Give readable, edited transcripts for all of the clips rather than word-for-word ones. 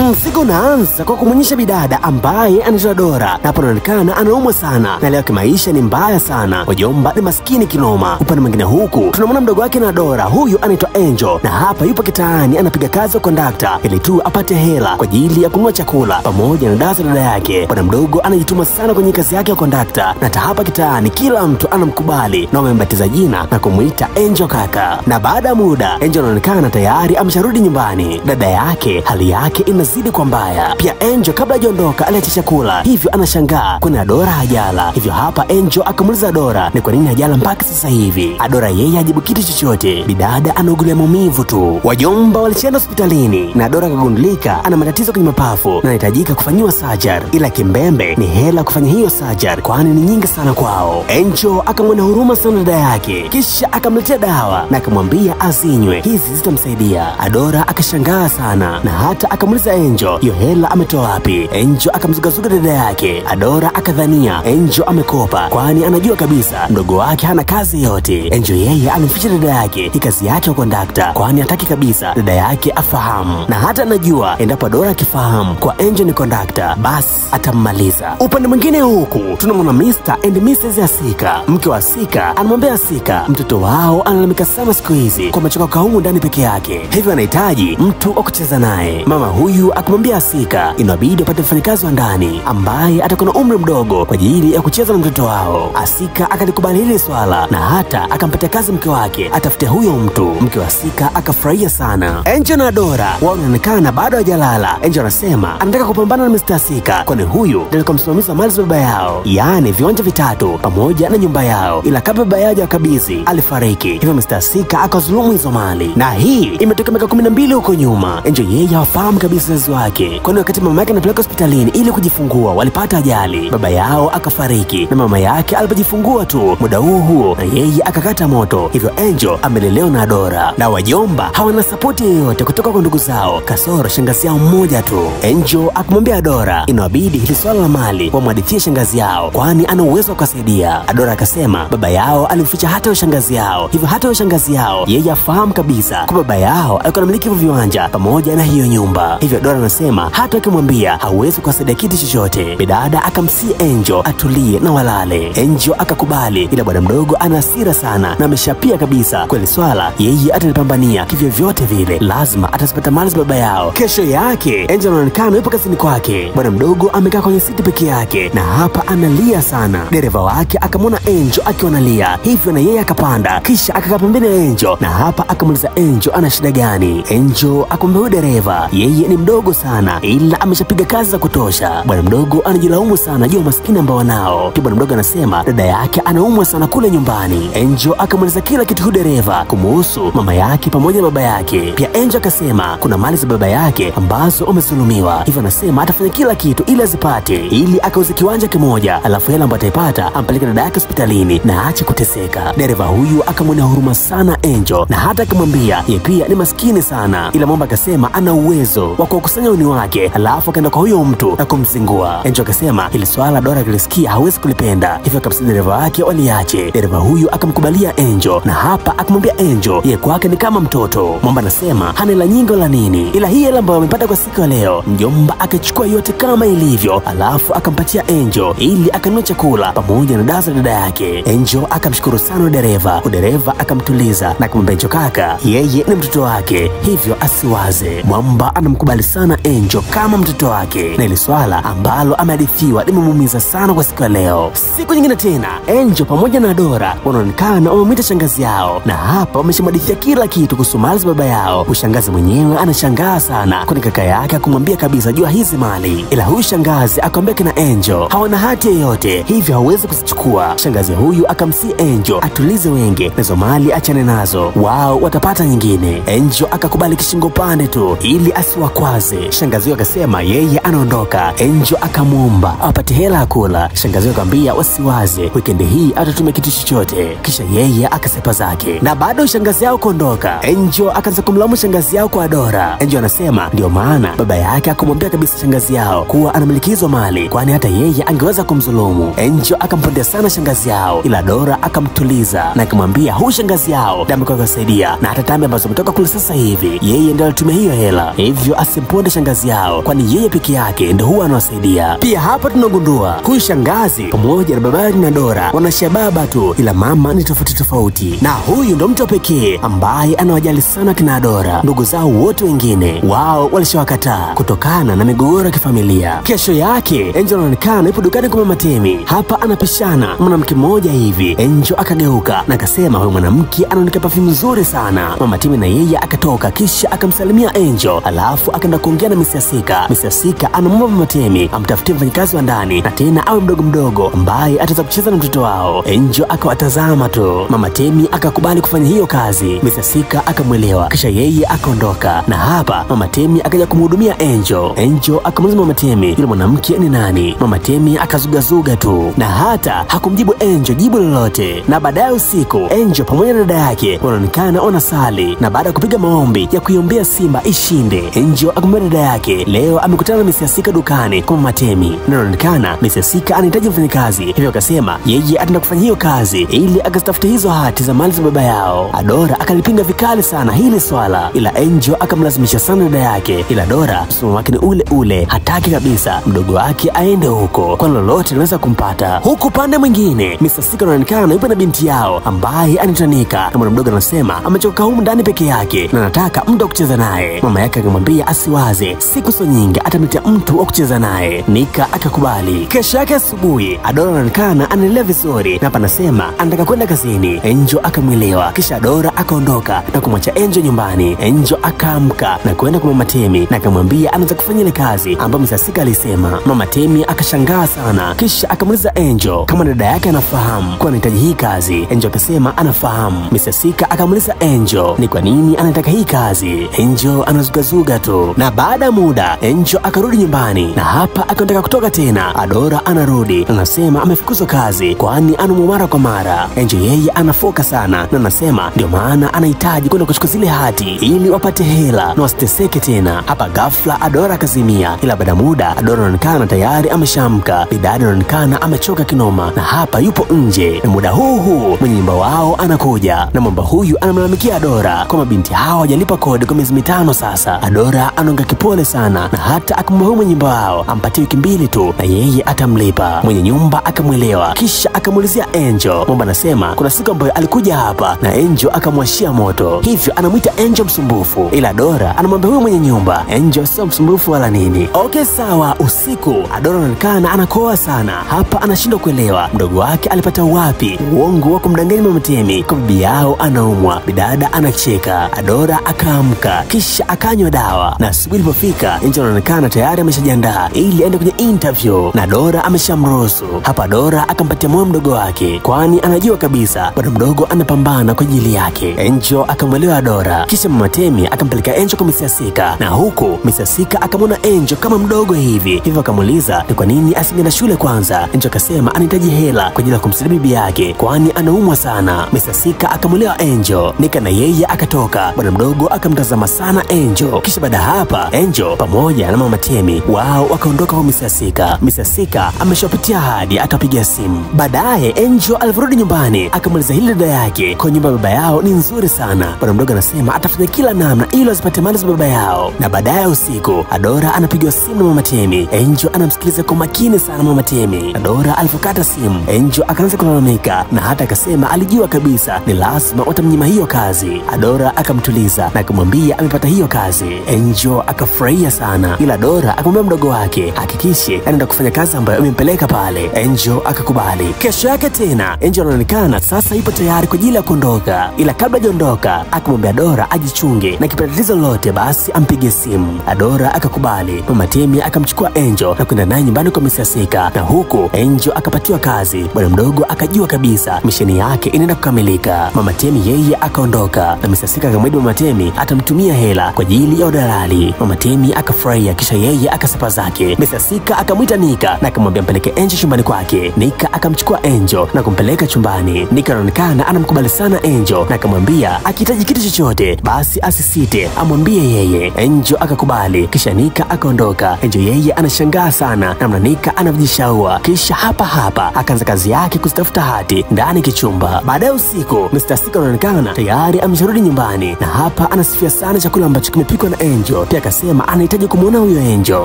Mzigo unaanza kwa kumwonyesha bidada ambaye anaitwa Dora, na anaonekana anaumwa sana na leo kimaisha ni mbaya sana. Wajomba ni maskini kinoma. Upande mwingine huku tunamwona mdogo wake na Dora, huyu anaitwa Angel, na hapa yupo kitaani anapiga kazi ya kondakta ili tu apate hela kwa ajili ya kununua chakula pamoja na dawa za dada yake. Bwana mdogo anajituma sana kwenye kazi yake ya kondakta, na hata hapa kitaani kila mtu anamkubali na wamembatiza jina na kumuita Angel kaka. Na baada ya muda Angel anaonekana tayari amesharudi nyumbani. Dada yake hali yake inazidi kwa mbaya. Pia Angel kabla hajaondoka aliacha chakula, hivyo anashangaa kuna Dora hajala. Hivyo hapa Angel akamuuliza Dora ni kwa nini hajala mpaka sasa hivi. Dora yeye hajibu kitu chochote. Bidada anaugulia maumivu tu. Wajomba walienda hospitalini na Dora kagundulika ana matatizo kwenye mapafu na anahitajika kufanyiwa surgery, ila kimbembe ni hela kufanya hiyo surgery kwani ni nyingi sana kwao. Angel akamwona huruma sana dada yake, kisha akamletea dawa na akamwambia azinywe, hizi zitamsaidia. Dora akashangaa sana na hata akamuuliza Angel hiyo hela ametoa wapi. Angel akamzugazuga dada yake. Dora akadhania Angel amekopa kwani anajua kabisa mdogo wake hana kazi yote. Angel yeye alimficha dada yake ni kazi yake ya kondakta kwani hataki kabisa dada yake afahamu, na hata anajua endapo Dora akifahamu kwa Angel ni kondakta basi atammaliza. Upande mwingine huku tunamwona Mr. and Mrs. Asika. Mke wa Asika anamwambia Asika mtoto wao analalamika sana siku hizi kwa machoka kaumu ndani peke yake, hivyo anahitaji mtu wa kucheza naye. Mama huyu akamwambia Asika inabidi apate mfanyakazi wa ndani ambaye atakuwa na umri mdogo kwa ajili ya kucheza na mtoto wao. Asika akalikubali hili swala na hata akampatia kazi mke wake atafute huyo mtu. Mke wa Asika akafurahia sana. Angel na Dora wanaonekana bado hajalala. Angel anasema anataka kupambana na Mr. Asika kwani huyu ndio akamsimamisha mali za baba yao, yaani viwanja vitatu pamoja na nyumba yao, ila kabla baba yao hajakabizi alifariki, hivyo Mr. Asika akazulumu hizo mali. Na hii imetoka miaka 12 huko nyuma. Angel yeye hafahamu kabisa wazazi wake kwani wakati mama yake anapeleka hospitalini ili kujifungua walipata ajali, baba yao akafariki na mama yake alipojifungua tu muda huo na yeye akakata moto, hivyo Angel amelelewa na Dora. Na wajomba hawana sapoti yoyote kutoka kwa ndugu zao kasoro shangazi yao mmoja tu. Angel akamwambia Dora inabidi hili swala la mali wamhadithie shangazi yao kwani ana uwezo wa kusaidia. Dora akasema baba yao alimficha hata shangazi yao, hivyo hata shangazi yao yeye afahamu kabisa kwa baba yao alikuwa anamiliki hivyo viwanja pamoja na hiyo nyumba, hivyo Dora anasema hata akimwambia hawezi kusaidia kitu chochote. Bidada akamsi Angel atulie na walale. Angel akakubali, ila bwana mdogo ana hasira sana na ameshapia kabisa kweli swala yeye atalipambania kivyo vyote vile, lazima atazipata mali za baba yao. Kesho yake Angel anaonekana yupo kazini kwake. Bwana mdogo amekaa kwenye siti peke yake na hapa analia sana. Dereva wake akamwona Angel akiwa analia, hivyo na yeye akapanda kisha akakaa pembeni ya Angel na hapa akamuuliza Angel ana shida gani. Angel akamwambia dereva yeye ni mdogo sana ila ameshapiga kazi za kutosha. Bwana mdogo anajilaumu sana juu ya maskini ambao wanao. Bwana mdogo anasema dada yake anaumwa sana kule nyumbani. Angel akamweleza kila kitu dereva kumuhusu mama yake pamoja na baba yake. Pia Angel akasema kuna mali za baba yake ambazo wamezulumiwa, hivyo anasema atafanya kila kitu ili azipate ili akauze kiwanja kimoja, alafu hela ambayo ataipata ampeleke dada yake hospitalini na aache kuteseka. Dereva huyu akamwonea huruma sana Angel na hata akamwambia yeye pia ni maskini sana, ila mama akasema ana uwezo wa kukusanya uni wake alafu akaenda kwa huyo mtu na kumzingua. Angel akasema hili swala Dora kilisikia hawezi kulipenda, hivyo kabisa dereva wake waliache. Dereva huyu akamkubalia Angel na hapa akamwambia Angel yeye kwake ni kama mtoto. Mamba anasema hana hela nyingi wala nini, ila hii hela ambayo amepata kwa siku ya leo mjomba akachukua yote kama ilivyo alafu akampatia Angel ili akanunua chakula pamoja na dawa za dada yake. Angel akamshukuru sana dereva. Dereva akamtuliza na kumwambia Angel kaka yeye ni mtoto wake hivyo asiwaze. Mwamba anamkubali sana Angel kama mtoto wake na ile swala ambalo amehadithiwa limemuumiza sana kwa siku ya leo. Siku nyingine tena Angel pamoja na Dora wanaonekana wamemwita shangazi yao na hapa wameshamhadithia kila kitu kuhusu mali za baba yao. Shangazi mwenyewe anashangaa sana kwani kaka yake akumwambia kabisa jua hizi mali, ila huyu shangazi akamwambia kina Angel hawana hati yoyote hivyo hawezi kuzichukua. Shangazi huyu akamsi Angel atulize wenge nazo mali achane nazo, wao watapata nyingine. Angel akakubali kishingo pande tu ili asiwakwaze. Shangazi huyu akasema yeye anaondoka. Angel akamuomba apate hela ya kula. Shangazi huyu akamwambia wasiwaze weekend hii atatumia kitu chochote, kisha yeye akasepa zake. Na baada shangazi yao kuondoka Angel akaanza kumlaumu shangazi yao kwa Dora. Angel anasema ndio maana baba yake akamwambia kabisa shangazi yao kuwa anamiliki hizo mali kwani hata yeye angeweza kumdhulumu. Angel akampendea sana shangazi yao, ila Dora akamtuliza na akamwambia huyu shangazi yao ndio amekuwa kusaidia na hata tambi ambazo mtoka kule sasa hivi yeye ndio alitumia hiyo hela hivyo wasimponde shangazi yao, kwani yeye peke yake ndio huwa anawasaidia. Pia hapa tunagundua huyu shangazi pamoja na babake na Dora wanashia baba tu, ila mama ni tofauti, na huyu ndo mtu pekee ambaye anawajali sana kina Dora. Ndugu zao wote wengine wao walishawakataa kutokana na migogoro ya kifamilia. Kesho yake Angel anaonekana yupo dukani kwa Mama Temi. Hapa anapishana mwanamke mmoja hivi. Angel akageuka na akasema huyu mwanamke anaonekana perfume nzuri sana. Mama Temi na yeye akatoka kisha akamsalimia Angel, alafu akaenda kuongea na Mr. Sika. Mr. Sika anamwomba Mama Temi amtafutie mfanyikazi wa ndani na tena awe mdogo ambaye ataweza kucheza na mtoto wao. Angel akawatazama tu. Mama Temi akakubali kufanya hiyo kazi. Mr. Sika akamwelewa kisha yeye akaondoka, na hapa Mama Temi akaja kumhudumia Angel. Angel akamuuliza Mama Temi yule mwanamke ni nani. Mama Temi akazugazuga tu na hata hakumjibu Angel jibu lolote. Na baadaye usiku Angel pamoja na dada yake wanaonekana wanasali, na baada ya kupiga maombi ya kuiombea Simba ishinde, Angel akamwambia dada yake leo amekutana na Mr. Sika dukani kwa Mama Temi, na inaonekana Mr. Sika anahitaji mfanyakazi, hivyo akasema yeye ataenda kufanya hiyo kazi ili akazitafute hizo hati za mali za baba yao. Dora akalipinga vikali sana hili swala, ila Angel akamlazimisha sana dada yake, ila Dora msimamo wake ni ule, hataki kabisa mdogo wake aende huko kwa lolote linaweza kumpata. Huku pande mwingine Mr. Sika anaonekana yupo na binti yao ambaye anitanika, na mwana mdogo anasema amechoka humu ndani peke yake na anataka mtu wa kucheza naye. Mama yake akamwambia asiwaze, siku so nyingi atamletea mtu wa kucheza naye. Nika akakubali. Kesho yake asubuhi Dora anaonekana anaendelea vizuri na panasema anataka kwenda kazini. Angel akamwelewa kisha Dora akaondoka na kumwacha Angel nyumbani. Angel akaamka na kwenda kwa Mama Temi na akamwambia anataka kufanya ile kazi ambayo Mr. Sika alisema. Mama Temi akashangaa sana kisha akamuuliza Angel kama dada yake anafahamu kwa anahitaji hii kazi. Angel akasema anafahamu. Mr. Sika akamuuliza Angel ni kwa nini anataka hii kazi. Angel anazugazuga tu, na baada ya muda Angel akarudi nyumbani, na hapa akataka kutoka tena. Dora anarudi anasema amefukuzwa kazi kwani anaumwa mara kwa mara. Angel yeye anafoka sana na anasema ndio maana anahitaji kwenda kuchukua zile hati ili wapate hela na wasiteseke tena. Hapa ghafla Dora akazimia, ila baada muda Dora anaonekana tayari ameshamka. Bidada anaonekana amechoka kinoma na hapa yupo nje, na muda huu mwenye nyumba wao anakuja, na mwamba huyu anamlalamikia Dora kwa mabinti hao hawajalipa kodi kwa miezi 5 sasa. Dora anaonga kipole sana na hata akamwomba mwenye nyumba wao ampatie wiki 2 tu na yeye atamlipa. Mwenye nyumba akamwelewa kisha akamuulizia Angel. Mwamba anasema kuna siku ambayo alikuja hapa na Angel akamwashia moto, hivyo anamuita Angel msumbufu, ila Dora anamwambia huyo mwenye nyumba Angel sio msumbufu wala nini. Okay sawa. Usiku Dora anaonekana anakoa sana. Hapa anashindwa kuelewa mdogo wake alipata wapi uongo wa kumdanganya Mama Temi kwa bibi yao anaumwa. Bidada anacheka. Dora akaamka kisha akanywa dawa, na asubuhi ilipofika Angel anaonekana tayari ameshajiandaa ili aende kwenye interview na Dora ameshamruhusu. Hapa Dora akampatia moyo mdogo wake kwani anajua kabisa bado mdogo anapambana kwa ajili yake. Angel akamwelewa Dora kisha Mama Temi akampeleka Angel kwa Mr. Sika, na huku Mr. Sika akamwona Angel kama mdogo hivi, hivyo akamuuliza ni kwa nini asingeenda shule kwanza. Angel akasema anahitaji hela kwa ajili ya kumsaidia bibi yake kwani anaumwa sana. Mr. Sika akamwelewa Angel. Nika na yeye akatoka. Bwana mdogo akamtazama sana Angel, kisha baada hapa Angel pamoja na Mama Temi wao wakaondoka kwa Mr. Sika. Mr. Sika ameshapitia hadi akapiga simu. Baadaye Angel alirudi nyumbani akamuuliza hili dada yake kwa nyumba baba yao ni nzuri sana. Bwana mdogo anasema atafanya kila namna ili asipate mali za baba yao. Na baadaye usiku Dora anapiga simu na Mama Temi. Angel anamsikiliza kwa makini sana Mama Temi. Dora alipokata simu Angel akaanza kulalamika na hata akasema alijua kabisa ni lazima watamnyima hiyo kazi. Dora akamtuliza na kumwambia amepata hiyo kazi. Angel akafurahia sana, ila Dora akamwambia mdogo wake hakikishe anaenda kufanya kazi ambayo amempeleka pale. Angel akakubali. Kesho yake tena Angel anaonekana sasa yupo tayari kwa ajili ya kuondoka, ila kabla hajaondoka akamwambia Dora ajichunge na kipata tatizo lolote basi ampige simu. Dora akakubali. Mama Temi akamchukua Angel na kwenda naye nyumbani kwa Mr. Sika, na huku Angel akapatiwa kazi. Bwana mdogo akajua kabisa misheni yake inaenda kukamilika. Mama Temi yeye akaondoka na Mr. Sika akamwahidi Mama Temi atamtumia hela kwa ajili ya udalali. Mama Temi akafurahia kisha yeye akasapa zake. Mr. Sika akamwita Nika na akamwambia mpeleke Angel chumbani kwake. Nika akamchukua Angel na kumpeleka chumbani. Nika anaonekana anamkubali sana Angel na akamwambia akihitaji kitu chochote basi asisite amwambie yeye. Angel akakubali kisha Nika akaondoka. Angel yeye anashangaa sana namna Nika anavijishaua, kisha hapa akaanza kazi yake kuzitafuta hati ndani kichumba. Baadaye usiku Mr. Sika anaonekana tayari amesharudi nyumbani, na hapa anasifia sana chakula ambacho kimepikwa na Angel Pia akasema anahitaji kumuona huyo Angel.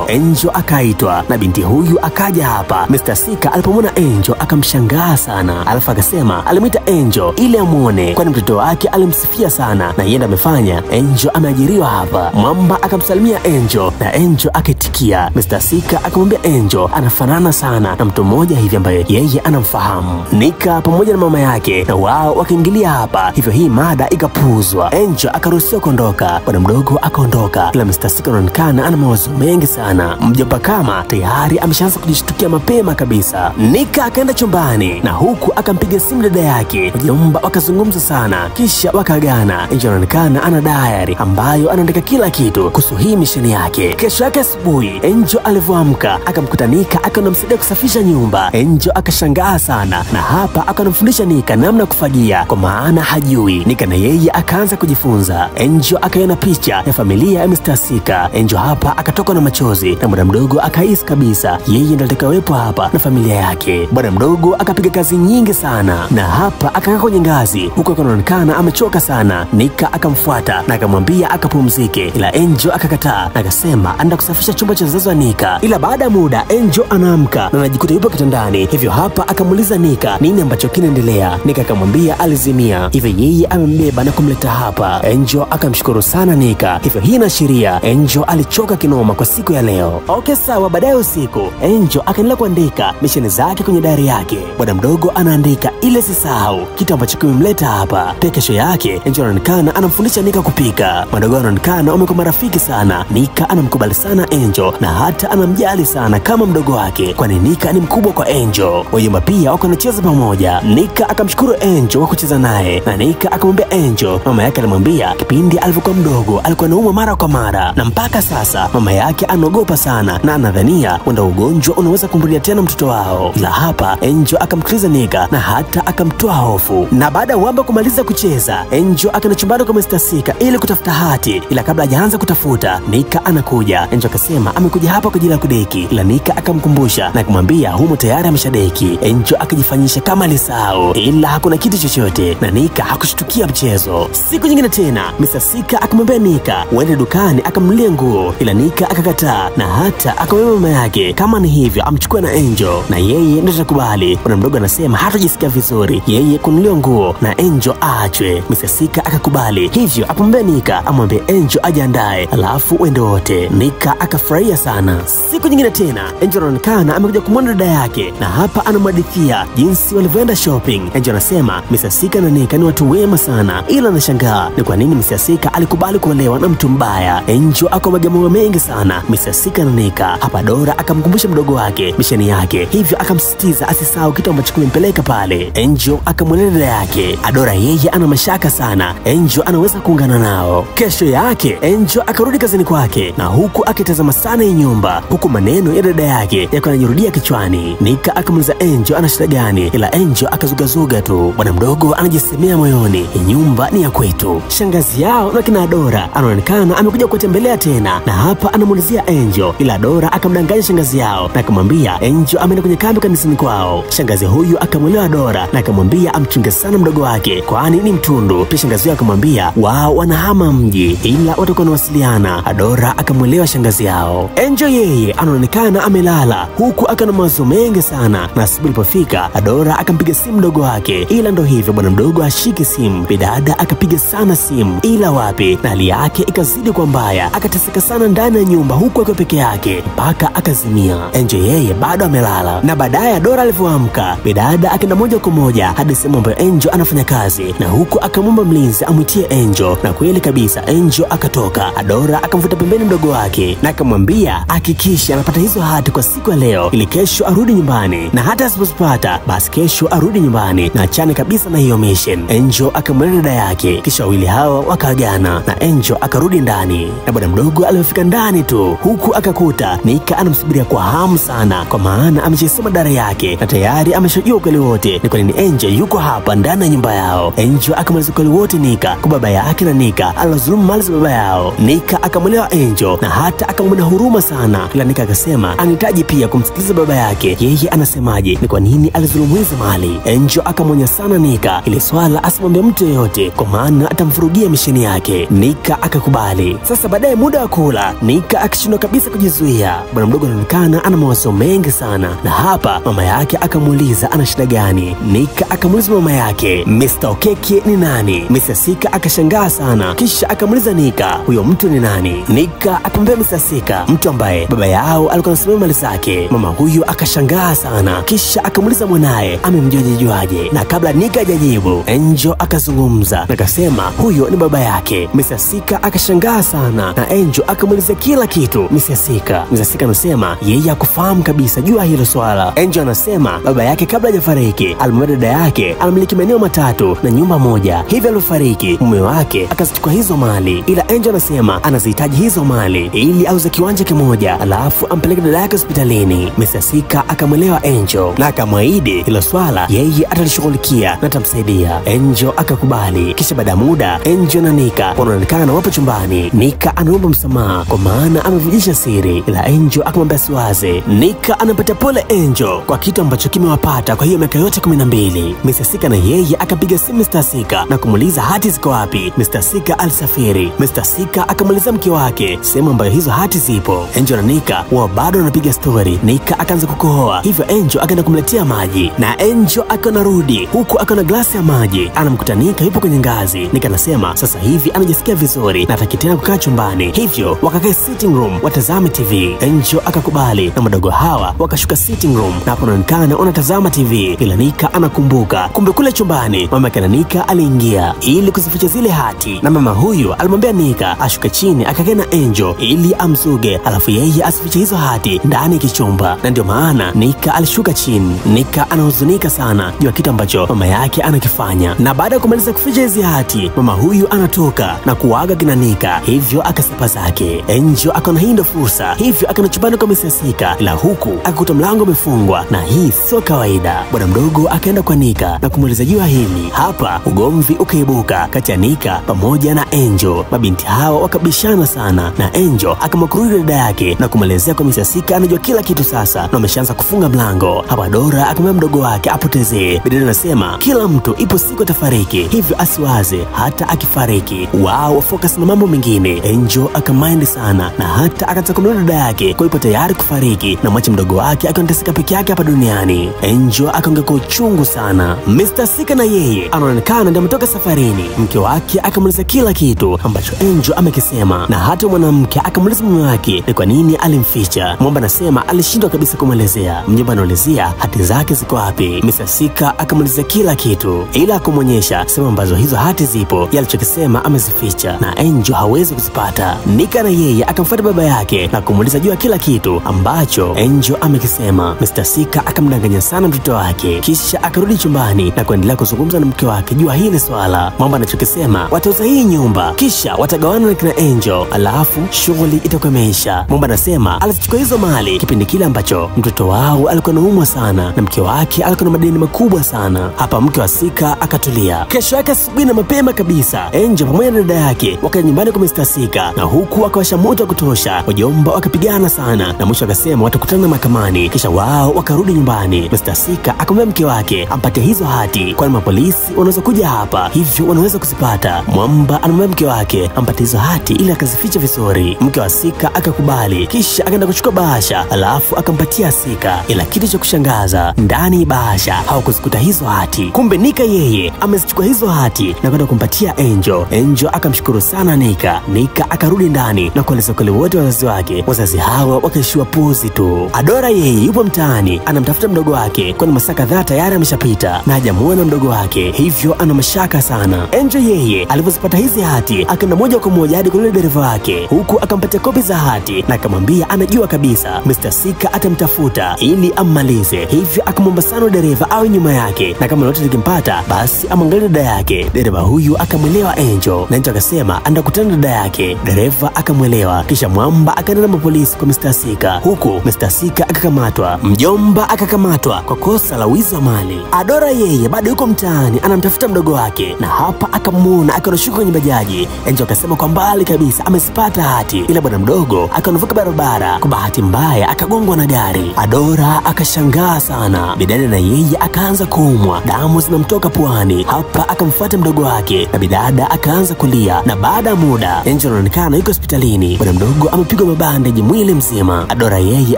Angel akaitwa na binti huyu akaja hapa. Mr. Sika alipomwona Angel akamshangaa sana, alafu akasema alimwita Angel ili amuone kwani mtoto wake alimsifia sana na yeye amefanya Angel ameajiriwa hapa. Mwamba akamsalimia Angel na Angel akitikia. Mr. Sika akamwambia Angel anafanana sana na mtu mmoja hivi ambaye yeye anamfahamu. Nika pamoja na mama yake na wao wakaingilia hapa, hivyo hii mada ikapuuzwa. Angel akaruhusiwa kuondoka. Bwana mdogo akaondoka, ila Mr. Sika anaonekana ana mawazo mengi sana. Mjomba kama tayari ameshaanza kujishtukia mapema kabisa. Nika akaenda chumbani na huku akampiga simu dada yake. Mjomba wakazungumza sana kisha wakagana. Angel anaonekana ana diary ambayo anaandika kila kitu kuhusu hii misheni yake. Kesho yake asubuhi Angel alivyoamka akamkuta Nika akanamsaidia kusafisha nyumba. Angel akashangaa sana na hapa akanamfundisha Nika namna kufagia kwa maana hajui. Nika na yeye akaanza kujifunza. Angel akaiona picha ya familia ya Mr. Sika. Angel hapa akatoka na machozi na bwana mdogo akahisi kabisa yeye ndiye atakayewepo hapa na familia yake. Bwana mdogo akapiga kazi nyingi sana na hapa akakaa kwenye ngazi huko anaonekana amechoka sana. Nika akamfuata na akamwambia akapumzike, ila Angel akakataa na akasema anaenda kusafisha chumba cha wazazi wa Nika. Ila baada ya muda Angel anaamka na anajikuta yupo kitandani, hivyo hapa akamuuliza Nika nini ambacho kinaendelea. Nika akamwambia alizimia, hivyo yeye amembeba na kumleta hapa. Angel akamshukuru sana Nika, hivyo hii inaashiria Angel alichoka kinoma kwa siku ya leo. Okay sawa, baadaye usiku Angel akaendelea kuandika misheni zake kwenye diary yake. Bwana mdogo anaandika ile sisahau kitu ambacho kimemleta hapa. Pia kesho yake Angel anaonekana anamfundisha Nika kupika. Mdogo anaonekana wamekuwa marafiki sana. Nika anamkubali sana Angel na hata anamjali sana kama mdogo wake, kwani Nika ni mkubwa kwa Angel. Wajomba pia wako wanacheza pamoja. Nika akamshukuru Angel kwa kucheza naye na Nika akamwambia Angel mama yake alimwambia kipindi alivyokuwa mdogo alikuwa anaumwa mara kwa mara na mpaka sasa mama yake anaogopa sana na anadhania wenda ugonjwa unaweza kumrudia tena mtoto wao. Ila hapa Angel akamtuliza Nika na hata akamtoa hofu. Na baada ya wamba kumaliza kucheza Angel akaenda chumbani kwa Mr. Sika ili kutafuta hati, ila kabla hajaanza kutafuta Nika anakuja. Angel akasema amekuja hapa kwa ajili ya kudeki, ila Nika akamkumbusha na kumwambia humo tayari ameshadeki. Angel akajifanyisha kama alisahau, ila hakuna kitu chochote na Nika hakushtukia mchezo. Siku nyingine tena Mr. Sika akamwambia Nika uende dukani akamnunulie nguo, ila Nika akakataa na hata akamwambia mama yake kama ni hivyo amchukue na Angel na yeye ndio atakubali. Bwana mdogo anasema hatajisikia vizuri yeye kununulia nguo na Angel aachwe. Mr. Sika akakubali, hivyo akamwambia Nika amwambie Angel ajiandae alafu wende wote. Nika akafurahia sana. Siku nyingine tena Angel anaonekana amekuja kumwona dada yake na hapa anamhadithia jinsi walivyoenda shopping. Angel anasema Mr. Sika na Nika ni watu wema sana, ila anashangaa ni kwa nini Mr. Sika alikubali kuolewa na mtu mbaya. Angel akamwaga mambo mengi sana Mr. Sika na Nika. Hapa Dora akamkumbusha mdogo wake misheni yake, hivyo akamsisitiza asisahau kitu ambacho kimempeleka pale. Angel akamweleza dada yake Adora yeye ana mashaka sana Angel anaweza kuungana nao. Kesho yake Angel akarudi kazini kwake na huku akitazama sana hii nyumba, huku maneno ya dada yake yakawa yanajirudia kichwani. Nika akamuuliza Angel ana shida gani, ila Angel akazugazuga tu. Bwana mdogo anajisemea moyoni hii nyumba ni ya kwetu. Shangazi yao na kina Adora anaonekana amekuja kutembelea tena na hapa anamuulizia Angel, ila Adora akamdanganya shangazi yao na akamwambia Angel ameenda kwenye kambi kanisani kwao. Shangazi huyu akamwelewa Adora na akamwambia amchunge sana mdogo wake kwani ni mtundu. Pia shangazi yao akamwambia wao wanahama mji ila watakuwa wanawasiliana. Adora akamwelewa shangazi yao. Angel yeye anaonekana amelala huku akana mawazo mengi sana, na asubuhi ilipofika Adora akampiga simu mdogo wake, ila ndo hivyo bwana mdogo ashiki simu. Bidada akapiga sana simu ila wapi, na hali yake ikazidi kwa mbaya, akateseka sana ndani ya nyumba huku akiwa peke yake mpaka akazimia. Angel yeye bado amelala na baadaye Adora alivyoamka bidada akaenda moja kwa moja hadi sehemu ambayo Angel anafanya kazi na huku akamwomba mlinzi amwitie Angel, na kweli kabisa Angel akatoka. Adora akamvuta pembeni mdogo wake na akamwambia hakikisha anapata hizo hati kwa siku ya leo ili kesho arudi nyumbani, na hata asipozipata basi kesho arudi nyumbani na achane kabisa na hiyo mission. Angel akamweleza dada yake, kisha wawili hawa wakaagana na Angel akarudi ndani. Na bwana mdogo alifika ndani tu huku akakuta Nika anamsubiria kwa hamu sana, kwa maana ameshasoma dara yake na tayari ameshajua ukweli wote ni kwa nini Angel yuko hapa ndani ya nyumba yao. Angel akamweleza ukweli wote Nika kwa baba yake na Nika alozulumu mali za baba yao. Nika akamwelewa Angel na hata akamwona huruma sana, ila Nika akasema anahitaji pia kumsikiliza baba yake yeye anasemaje, ni kwa nini alizulumu hizo mali. Angel akamwonya sana Nika ili swala asimwambie mtu yeyote kwa maana atamfurugia misheni yake. Nika akakubali. Sasa baadaye muda wa kula, Nika akishindwa kabisa kujizuia. Bwana mdogo anaonekana ana mawazo mengi sana, na hapa mama yake akamuuliza ana shida gani. Nika akamuuliza mama yake Mr. Okeke ni nani. Mr. Sika akashangaa sana, kisha akamuuliza Nika huyo mtu ni nani. Nika akamwambia Mr. Sika mtu ambaye baba yao alikuwa anasimamia mali zake. Mama huyo akashangaa sana, kisha akamuuliza mwanae amemjuaje. Na kabla Nika hajajibu, Angel akazungumza na akasema huyo ni baba yake. Mr. Sika akashangaa sana na Angel akamuuliza kila kitu Mr. Sika. Mr. Sika anasema yeye hakufahamu kabisa jua hilo swala. Angel anasema baba yake kabla hajafariki alimwambia dada yake anamiliki maeneo matatu na nyumba moja, hivyo alifariki mume wake akazichukua hizo mali, ila Angel anasema anazihitaji hizo mali ili auze kiwanja kimoja alafu ampeleke dada yake hospitalini. Mr. Sika akamwelewa Angel na akamwahidi hilo swala yeye atalishughulikia na atamsaidia. Angel akakubali. Kisha baada ya muda Angel na Nika wanaonekana wapo chumbani. Nika anaomba msamaha kwa maana amevujisha siri, ila Angel akamwambia siwaze. Nika anapata pole Angel kwa kitu ambacho kimewapata kwa hiyo miaka yote 12. Mr. Sika na yeye akapiga simu Mr. Sika na kumuuliza hati ziko wapi. Mr. Sika alisafiri. Mr. Sika akamuuliza mke wake sehemu ambayo hizo hati zipo. Angel na Nika wao bado wanapiga story. Nika akaanza kukohoa, hivyo Angel akaenda kumletea maji na Angel akanarudi huku akana glasi ya maji. Anamkuta Nika yupo kwenye ngazi. Nika anasema sasa hivi anajisikia vizuri na hataki tena kukaa chumbani, hivyo wakakaa sitting room watazame TV. Angel akakubali na madogo hawa wakashuka sitting room na hapo anaonekana wanatazama TV, ila Nika anakumbuka kumbe kule chumbani mama yake na Nika aliingia ili kuzificha zile hati, na mama huyu alimwambia Nika ashuke chini akakaa na Angel ili amzuge alafu yeye asifiche hizo hati ndani ya kichumba, na ndio maana Nika alishuka chini. Nika anahuzunika sana juu ya kitu ambacho mama yake anakifanya, na baada ya kumaliza kuficha hizi hati mama huyu anatoka na kuaga kina Nika, hivyo akasipa zake. Angel akaona hii ndio fursa, hivyo akaenda chumbani kwa Mr. Sika, ila huku akakuta mlango umefungwa na hii sio kawaida. Bwana mdogo akaenda kwa Nika na kumuuliza jua hili. Hapa ugomvi ukaibuka kati ya Nika pamoja na Angel. Mabinti hawa wakabishana sana na Angel akamkurudi dada yake na kumwelezea kwa Mr. Sika anajua kila kitu sasa na ameshaanza kufunga mlango. Hapa Dora akamwambia mdogo wake apotezee. Bidada anasema kila mtu ipo siku atafariki, hivyo asiwaze hata akifariki, wao focus na mambo mengine. Angel akamind sana na hata akataka kumwona dada yake kwa ipo tayari kufariki na mwache mdogo wake akiondeseka peke yake hapa duniani. Angel akaongea kwa uchungu sana. Mr. Sika na yeye anaonekana ndio ametoka safarini. Mke wake akamuuliza kila kitu ambacho Angel amekisema, na hata mwanamke akamuuliza mume wake ni kwa nini alimficha. Mwamba anasema alishindwa kabisa kumwelezea. Mjomba anaulizia hati zake ziko wapi. Mr. Sika akamuuliza kila kitu ila akamwonyesha sehemu ambazo hizo hati zipo, yalichokisema amezificha na Angel hawezi kuzipata. Nika na yeye akamfuata baba yake na kumuuliza juu ya kila kitu ambacho Angel amekisema. Mr. Sika akamdanganya sana mtoto wake, kisha akarudi chumbani na kuendelea kuzungumza na mke wake juu ya hili swala. Mwamba anachokisema watauza hii nyumba kisha watagawana na kina Angel alafu shughuli itakuwa imeisha. Mwamba anasema alichukua hizo mali kipindi kile ambacho mtoto wao alikuwa anaumwa sana na mke wake alikuwa na madeni makubwa sana. Hapa mke wa Sika akatulia. Kesho yake asubuhi na mapema kabisa Angel pamoja na dada yake wakaenda nyumbani kwa Mr. Sika na huku wakawasha moto wa kutosha. Wajomba wakapigana sana na mwisho akasema watakutana mahakamani, kisha wao wakarudi nyumbani. Mr. Sika akamwambia mke wake ampatie hizo hati kwani mapolisi wanaweza kuja hapa, hivyo wanaweza kuzipata. Mwamba anamwambia mke wake ampatie hizo hati ili akazifiche vizuri. Mke wa Sika akakubali, kisha akaenda kuchukua bahasha alafu akampatia Sika, ila kitu cha kushangaza ndani bahasha hawakuzikuta hizo hati. Kumbe Nika yeye amezichukua hizo hati na kwenda kumpatia Angel. Angel akamshukuru sana Nika. Nika akarudi ndani na kueleza kweli wote wazazi wake. Wazazi hawa wakaishiwa puzi tu. Adora yeye yupo mtaani anamtafuta mdogo wake kwani masaa kadhaa tayari ameshapita na hajamuona mdogo wake, hivyo ana mashaka sana. Angel yeye alivyozipata hizi hati akaenda moja kwa moja hadi kwa yule dereva wake huku akampatia kopi za hati na akamwambia anajua kabisa Mr. Sika atamtafuta ili ammalize, hivyo akamwomba sana dereva awe nyuma yake na kama lolote likimpata basi amwangalie dada yake. Dereva huyu akamwelewa Angel na Angel akasema andakutana dada yake. Dereva akamwelewa, kisha Mwamba akaenda na mapolisi kwa Mr. Sika huku Mr. Sika akakamatwa. Mjomba akakamatwa kwa kosa la wizi wa mali. Adora yeye bado yuko mtaani anamtafuta mdogo wake na hapa akamuona akashuka kwenye bajaji. Angel akasema kwa mbali kabisa amesipata hati, ila bwana mdogo akavuka barabara kwa bahati mbaya akagongwa na gari. Adora akashangaa sana. Bidada na yeye akaanza kuumwa, damu zinamtoka puani. Hapa akamfuata mdogo wake na bidada akaanza kulia, na baada ya muda Angel anaonekana yuko hospitalini. Bwana mdogo amepigwa mabandeji mwili mzima. Adora yeye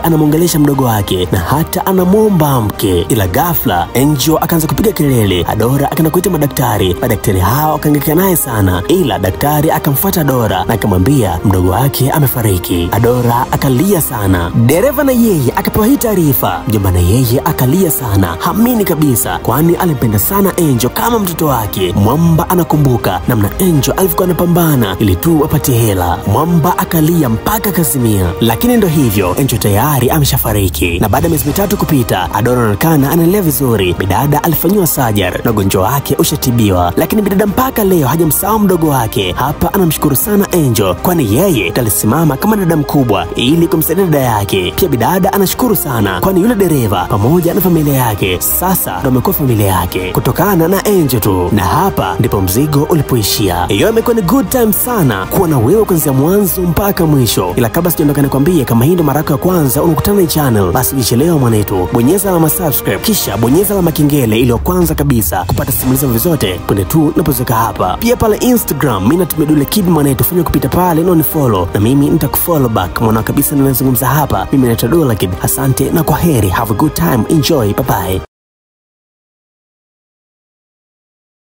anamwongelesha mdogo wake na hata anamwomba mke, ila ghafla Angel akaanza kupiga kelele. Adora akaenda kuita madaktari. Madaktari hao akahangaika naye sana, ila daktari akamfuata Adora na akamwambia mdogo wake amefariki. Adora akalia sana. Dereva na yeye akapewa hii taarifa. Mjomba na yeye akalia sana, hamini kabisa, kwani alimpenda sana Angel kama mtoto wake. Mwamba anakumbuka namna Angel alivyokuwa anapambana ili tu apate hela. Mwamba akalia mpaka kazimia. Lakini ndo hivyo, Angel tayari ameshafariki. Na baada ya miezi 3 kupita, Adora anaonekana anaendelea vizuri. Bidada alifanywa surgery na ugonjwa wake ushatibiwa. Lakini bidada mpaka leo hajamsahau mdogo wake. Hapa anamshukuru sana Angel, kwani yeye alisimama kama dada mkubwa ili kumsaidia dada yake. Pia bidada anashukuru sana, kwani yule dereva pamoja na familia yake sasa ndo amekuwa familia yake kutokana na Angel tu. Na hapa ndipo mzigo ulipoishia. Hiyo imekuwa ni good time sana kuwa na wewe kuanzia mwanzo mpaka mwisho. Ila kabla sijaondoka nikwambie, kama hii ndo mara yako ya kwanza unakutana na channel, basi usichelewe mwanetu, bonyeza alama subscribe kisha bonyeza alama kengele ili kwanza kabisa kupata simulizi zote punde tu napozeka hapa. Pia pale Instagram mimi natumia Dule Kid mwanetu, fanya kupita pale na unifollow na mimi nitakufollow back. Mwana kabisa ninazungumza hapa, mimi naitwa Dule Kid. Asante na kwaheri, have a good time, enjoy, bye bye.